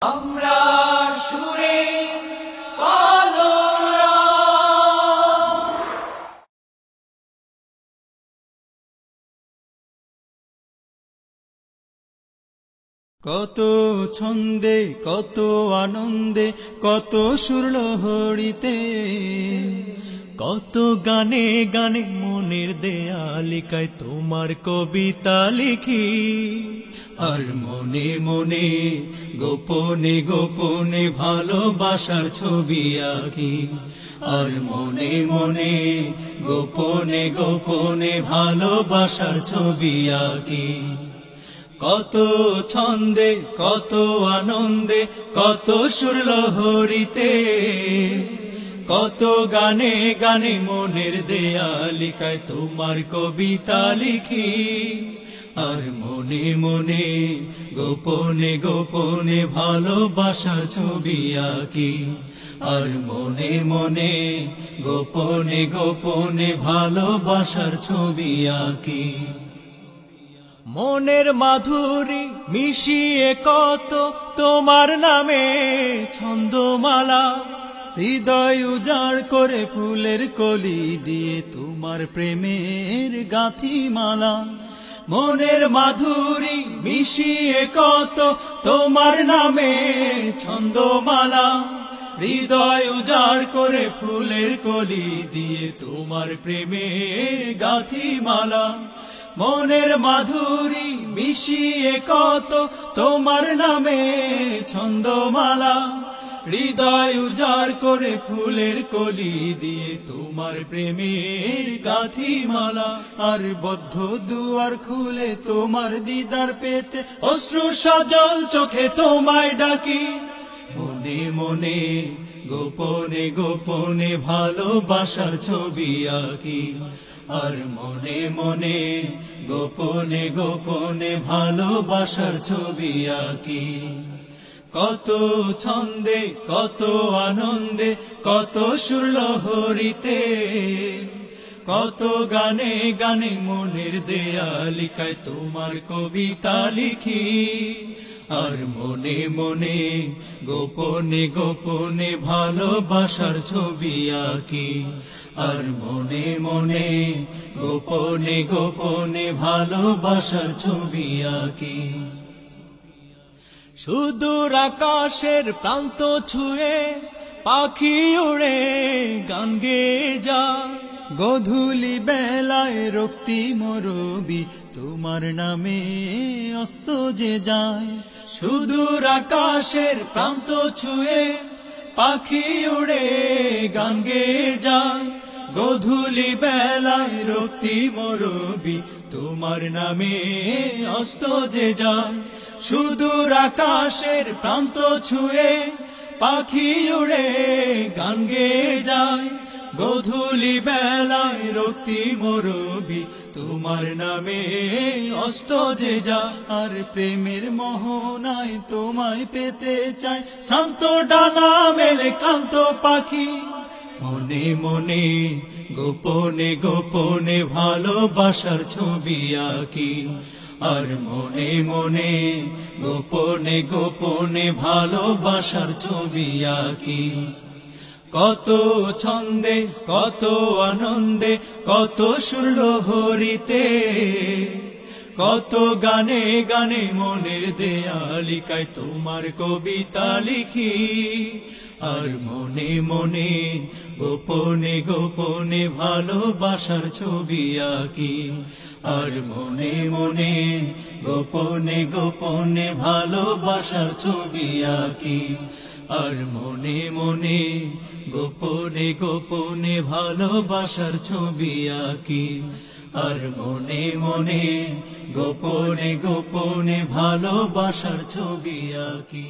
আমরা সুরে পালোরা কত ছন্দে কত আনন্দে কত সুরলহরীতে কত গানে গানে মনের দেয়ালিকায় তোমার কবিতা লিখি আর মনে মনে গোপনে গোপনে ভালোবাসার ছবি আঁকি আর মনে মনে গোপনে গোপনে ভালোবাসার ছবি আঁকি কত ছন্দে কত আনন্দে কত সুরলহরীতে কত গানে গানে মনের দেয়ালিকায় তোমার কবিতা লিখি আর মনে মনে গোপনে গোপনে ভালোবাসার ছবি আঁকি আর মনে মনে গোপনে গোপনে ভালোবাসার ছবি আঁকি মনের মাধুরী মিশিয়ে কত তোমার নামে ছন্দমালা হৃদয় উজাড় করে ফুলের কলি দিয়ে তোমার প্রেমের গাঁথিমালা মনের মাধুরী মিশিয়ে কত তোমার নামে ছন্দমালা হৃদয় উজাড় করে ফুলের কলি দিয়ে তোমার প্রেমের গাঁথিমালা মনের মাধুরী মিশিয়ে কত তোমার নামে ছন্দমালা হৃদয় উজাড় করে ফুলের কলি দিয়ে তোমার প্রেমের গাঁথিমালা আর বদ্ধ দুয়ার খুলে তোমার দিদার পেতে অশ্রু সজল চোখে তোমায় ডাকি মনে মনে গোপনে গোপনে ভালোবাসার ছবি আঁকি আর মনে মনে গোপনে গোপনে ভালোবাসার ছবি আঁকি কত ছন্দে কত আনন্দে কত সুরলহরীতে কত গানে গানে মনের দেয়ালিকায় তোমার কবিতা লিখি আর মনে মনে গোপনে গোপনে ভালোবাসার ছবি আঁকি আর মনে মনে গোপনে গোপনে ভালোবাসার ছবি আঁকি সুদূর আকাশের প্রান্ত ছুঁয়ে পাখি উড়ে গান গেয়ে যায় গধূলি বেলায় রক্তিম রবি তোমার নামে অস্ত যে যায় সুদূর আকাশের প্রান্ত ছুঁয়ে পাখি উড়ে গান গেয়ে যায় গধূলি বেলায় রক্তিম রবি তোমার নামে অস্ত যে যায় সুদূর আকাশের প্রান্ত ছুঁয়ে পাখি উড়ে গান গেয়ে যায় গধূলি বেলায় রক্তিম রবি তোমার নামে অস্ত যে যায় আর প্রেমের মোহনায় তোমায় পেতে চায় শান্ত ডানা মেলে কান্ত পাখি মনে মনে গোপনে গোপনে ভালোবাসার ছবি আঁকি আর মনে মনে গোপনে গোপনে ভালোবাসার ছবি আঁকি কত ছন্দে কত আনন্দে কত সুরলহরীতে কত গানে গানে মনের দেয়ালিকায় তোমার কবিতা লিখি আর মনে মনে গোপনে গোপনে ভালোবাসার ছবি আঁকি আর মনে মনে গোপনে গোপনে ভালোবাসার ছবি আঁকি আর মনে মনে গোপনে গোপনে ভালোবাসার ছবি আঁকি আর মনে মনে গোপনে গোপনে ভালোবাসার ছবি আঁকি।